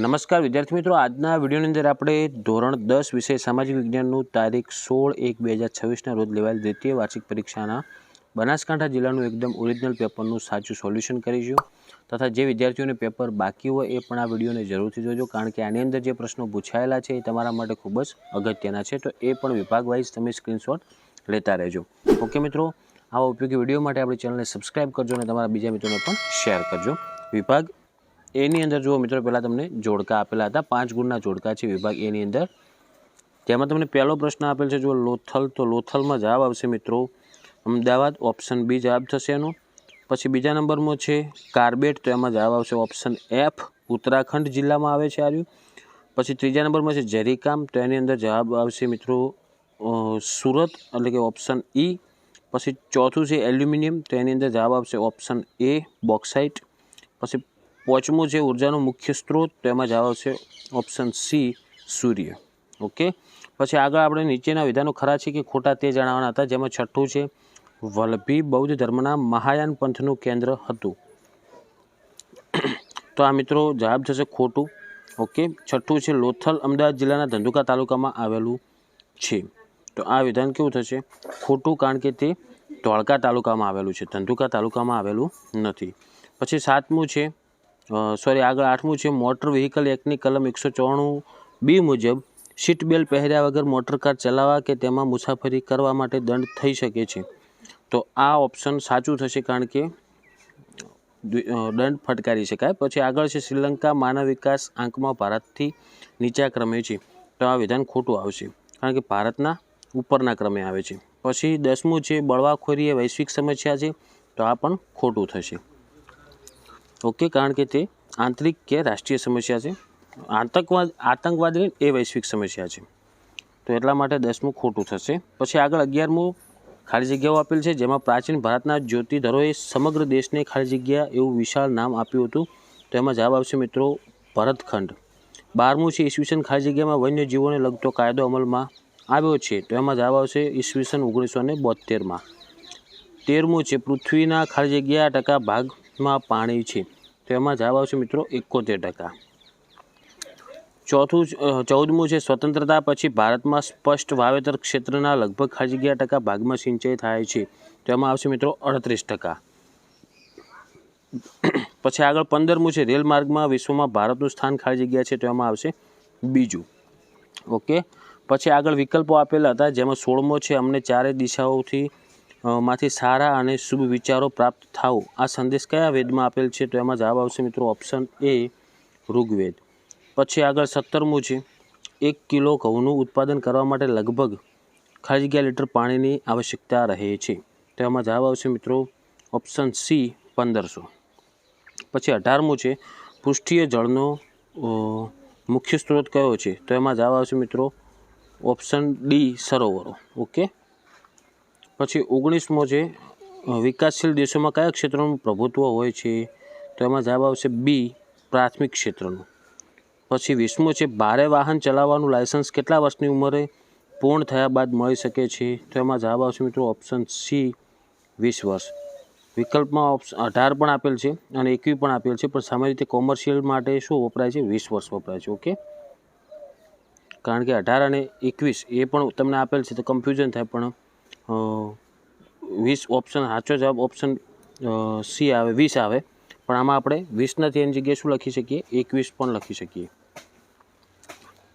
નમસ્કાર વિદ્યાર્થી મિત્રો, આજના વિડીયોની અંદર આપણે ધોરણ 10 વિષય સામાજિક વિજ્ઞાનનું તારીખ 16/1/2026ના રોજ લેવાયેલ દ્વિતીય વાર્ષિક પરીક્ષાના બનાસકાંઠા જિલ્લાનું એકદમ ઓરિજિનલ પેપરનું સાચું સોલ્યુશન કરીશું તથા જે વિદ્યાર્થીઓને પેપર બાકી હોય એ પણ આ વિડીયોને જરૂરથી જોજો, કારણ કે આની અંદર જે પ્રશ્નો પૂછાયેલા છે એ તમારા માટે ખૂબ જ અગત્યના છે, તો એ પણ વિભાગ વાઇઝ તમે સ્ક્રીનશોટ લેતા રહેજો. ઓકે મિત્રો, આવા ઉપયોગી વિડીયો માટે આપણી ચેનલને સબસ્ક્રાઈબ કરજો અને તમારા બીજા મિત્રોને પણ શેર કરજો. વિભાગ એની અંદર જુઓ મિત્રો, પહેલાં તમને જોડકા આપેલા હતા, 5 ગુણના જોડકા છે વિભાગ એની અંદર. તેમાં તમને પહેલો પ્રશ્ન આપેલ છે જો લોથલ, તો લોથલમાં જવાબ આવશે મિત્રો અમદાવાદ, ઓપ્શન બી જવાબ થશે એનો. પછી બીજા નંબરમાં છે કાર્બેટ, તો એમાં જવાબ આવશે ઓપ્શન એફ, ઉત્તરાખંડ જિલ્લામાં આવે છે આવ્યું. પછી ત્રીજા નંબરમાં છે જરીકામ, તો એની અંદર જવાબ આવશે મિત્રો સુરત, એટલે કે ઓપ્શન ઈ. પછી ચોથું છે એલ્યુમિનિયમ, તો એની અંદર જવાબ આવશે ઓપ્શન એ બોક્સાઇટ. પછી પાંચમું છે ઉર્જાનો મુખ્ય સ્ત્રોત, તો એમાં જવાબ આવશે ઓપ્શન સી સૂર્ય. ઓકે, પછી આગળ આપણે નીચેના વિધાનો ખરા છે કે ખોટા તે જણાવવાના હતા, જેમાં છઠ્ઠું છે વલ્લભી બૌદ્ધ ધર્મના મહાયાન પંથનું કેન્દ્ર હતું, તો આ મિત્રો જવાબ થશે ખોટું. ઓકે, છઠ્ઠું છે લોથલ અમદાવાદ જિલ્લાના ધંધુકા તાલુકામાં આવેલું છે, તો આ વિધાન કેવું થશે ખોટું, કારણ કે તે ધોળકા તાલુકામાં આવેલું છે, ધંધુકા તાલુકામાં આવેલું નથી. પછી આગળ આઠમું છે મોટર વ્હીકલ એક્ટની કલમ 194B મુજબ સીટ બેલ્ટ પહેર્યા વગર મોટર કાર ચલાવવા કે તેમાં મુસાફરી કરવા માટે દંડ થઈ શકે છે, તો આ ઓપ્શન સાચું થશે, કારણ કે દંડ ફટકારી શકાય. પછી આગળ છે શ્રીલંકા માનવ વિકાસ આંકમાં ભારતથી નીચા ક્રમે છે, તો આ વિધાન ખોટું આવશે, કારણ કે ભારતના ઉપરના ક્રમે આવે છે. પછી 10મું છે બળવાખોરી એ વૈશ્વિક સમસ્યા છે, તો આ પણ ખોટું થશે. ઓકે, કારણ કે તે આંતરિક કે રાષ્ટ્રીય સમસ્યા છે, આતંકવાદ એ વૈશ્વિક સમસ્યા છે, તો એટલા માટે 10મું ખોટું થશે. પછી આગળ 11મું ખાલી જગ્યાઓ આપેલ છે, જેમાં પ્રાચીન ભારતના જ્યોતિધરોએ સમગ્ર દેશને ખાલી જગ્યા એવું વિશાળ નામ આપ્યું હતું, તો એમાં જવાબ આવશે મિત્રો ભરતખંડ. 12મું છે ઈસવીસન ખાલી જગ્યામાં વન્યજીવોને લગતો કાયદો અમલમાં આવ્યો છે, તો એમાં જવાબ આવશે ઈસવીસન 1972માં. 13મું છે પૃથ્વીના ખાલી જગ્યા ટકા ભાગમાં પાણી છે, તો એમાં જવાબ આવશે મિત્રો 71%. 14મું છે સ્વતંત્રતા પછી ભારતમાં સ્પષ્ટ વાવેતર ક્ષેત્રના લગભગ ખાલી જગ્યા ટકા ભાગમાં સિંચાઈ થાય છે, તો એમાં આવશે મિત્રો 38%. પછી આગળ 15મું છે રેલ માર્ગમાં વિશ્વમાં ભારતનું સ્થાન ખાલી જગ્યા છે, તો એમાં આવશે બીજું. ઓકે, પછી આગળ વિકલ્પો આપેલા હતા, જેમાં 16મો છે અમને ચારે દિશાઓથી માંથી સારા અને શુભ વિચારો પ્રાપ્ત થાવ, આ સંદેશ કયા વેદમાં આપેલ છે, તો એમાં જવાબ આવશે મિત્રો ઓપ્શન એ ઋગ્વેદ. પછી આગળ 17મું છે 1 કિલો ઘઉંનું ઉત્પાદન કરવા માટે લગભગ ખાલી જગ્યા લીટર પાણીની આવશ્યકતા રહે છે, તો એમાં જવાબ આવશે મિત્રો ઓપ્શન સી 1500. પછી 18મું છે પૃષ્ઠીય જળનો મુખ્ય સ્ત્રોત કયો છે, તો એમાં જવાબ આવશે મિત્રો ઓપ્શન ડી સરોવરો. ઓકે, પછી 19મો છે વિકાસશીલ દેશોમાં કયા ક્ષેત્રોનું પ્રભુત્વ હોય છે, તો એમાં જવાબ આવશે બી પ્રાથમિક ક્ષેત્રનું. પછી 20મો છે ભારે વાહન ચલાવવાનું લાયસન્સ કેટલા વર્ષની ઉંમરે પૂર્ણ થયા બાદ મળી શકે છે, તો એમાં જવાબ આવશે મિત્રો ઓપ્શન સી 20 વર્ષ. વિકલ્પમાં ઓપ્શન 18 પણ આપેલ છે અને 21 પણ આપેલ છે, પણ સામાન્ય રીતે કોમર્શિયલ માટે શું વપરાય છે 20 વર્ષ વપરાય છે. ઓકે, કારણ કે 18 અને 21 એ પણ તમને આપેલ છે તો કન્ફ્યુઝન થાય, પણ 20 ઓપ્શન સાચો જવાબ ઓપ્શન સી આવે 20 આવે, પણ આમાં આપણે 20 નથી એની જગ્યાએ શું લખી શકીએ 21 પણ લખી શકીએ.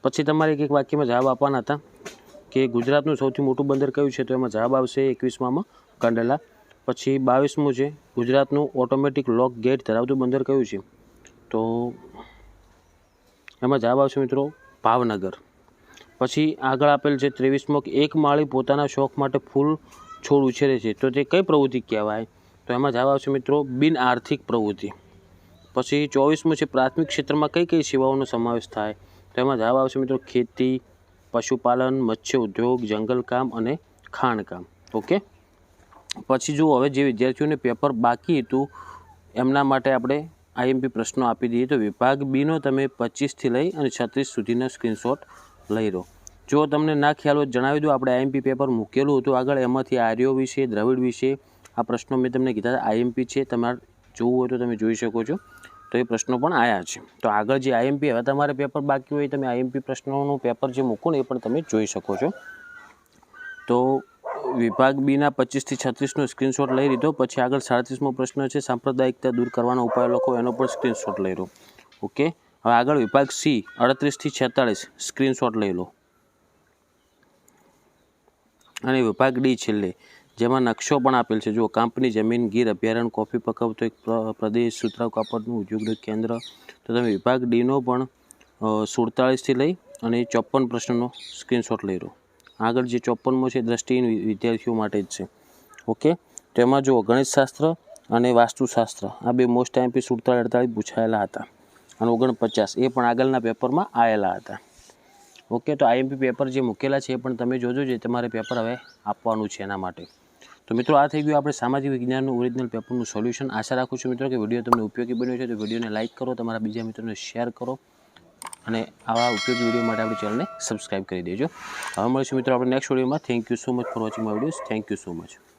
પછી તમારે એક વાક્યમાં જવાબ આપવાના હતા કે ગુજરાતનું સૌથી મોટું બંદર કયું છે, તો એમાં જવાબ આવશે 21માં કંડલા. પછી 22મું છે ગુજરાતનું ઓટોમેટિક લોક ગેટ ધરાવતું બંદર કયું છે, તો એમાં જવાબ આવશે મિત્રો ભાવનગર. પછી આગળ આપેલ છે 23મો એક માળી પોતાના શોખ માટે ફૂલ છોડ ઉછેરે છે, તો તે કઈ પ્રવૃત્તિ કહેવાય, તો એમાં જવાબ આવશે મિત્રો બિન આર્થિક પ્રવૃત્તિ. પછી 24મું છે પ્રાથમિક ક્ષેત્રમાં કઈ કઈ સેવાઓનો સમાવેશ થાય, તો એમાં જવાબ આવશે મિત્રો ખેતી, પશુપાલન, મત્સ્ય ઉદ્યોગ, જંગલકામ અને ખાણકામ. ઓકે, પછી જુઓ હવે જે વિદ્યાર્થીઓને પેપર બાકી હતું એમના માટે આપણે આઈએમપી પ્રશ્નો આપી દઈએ, તો વિભાગ બીનો તમે 25થી લઈ અને 36 સુધીના સ્ક્રીનશોટ લઈ લો. જો તમને ના ખ્યાલ હોય જણાવી દો, આપણે આઈએમપી પેપર મૂકેલું હતું આગળ, એમાંથી આર્યો વિશે, દ્રવિડ વિશે આ પ્રશ્નો મેં તમને કીધા આઈએમપી છે, તમારે જોવું હોય તો તમે જોઈ શકો છો. તો એ પ્રશ્નો પણ આવ્યા છે. તો આગળ જે આઈએમપી હવે તમારે પેપર બાકી હોય તમે આઈએમપી પ્રશ્નોનું પેપર જે મૂકો ને એ પણ તમે જોઈ શકો છો. તો વિભાગ બીના 25 થી 36નો સ્ક્રીનશોટ લઈ લીધો. પછી આગળ 37મો પ્રશ્ન છે, સાંપ્રદાયિકતા દૂર કરવાનો ઉપાય લખો, એનો પણ સ્ક્રીનશોટ લઈ લો. ઓકે, હવે આગળ વિભાગ સી 38 થી 46 સ્ક્રીનશોટ લઈ લો. અને વિભાગ ડી છેલ્લે, જેમાં નકશો પણ આપેલ છે. જો કાંપની જમીન, ગીર અભયારણ્ય, કોફી પકવતો એક પ્રદેશ, સુતરાઉ કાપડનું ઉદ્યોગનું કેન્દ્ર. તો તમે વિભાગ ડીનો પણ 47થી લઈ અને 54 પ્રશ્નનો સ્ક્રીનશોટ લઈ લો. આગળ જે 54મો છે દ્રષ્ટિહીન વિદ્યાર્થીઓ માટે જ છે. ઓકે, તો એમાં જુઓ ગણિતશાસ્ત્ર અને વાસ્તુશાસ્ત્ર આ બે મોસ્ટ આઈએમપી 47-48 પૂછાયેલા હતા અને 49 એ પણ આગળના પેપરમાં આવેલા હતા. ઓકે, તો આઈએમપી પેપર જે મૂકેલા છે એ પણ તમે જોજો, જે તમારે પેપર હવે આપવાનું છે એના માટે. તો મિત્રો આ થઈ ગયું આપણે સામાજિક વિજ્ઞાનનું ઓરિજિનલ પેપરનું સોલ્યુશન. આશા રાખું છું મિત્રો કે વિડીયો તમને ઉપયોગી બન્યો છે. તો વિડીયોને લાઇક કરો, તમારા બીજા મિત્રોને શેર કરો અને આવા ઉપયોગી વિડીયો માટે આપણી ચેનલને સબસ્ક્રાઈબ કરી દેજો. હવે મળીશું મિત્રો આપણે નેક્સ્ટ વિડીયોમાં. Thank you so much for watching my videos. Thank you so much.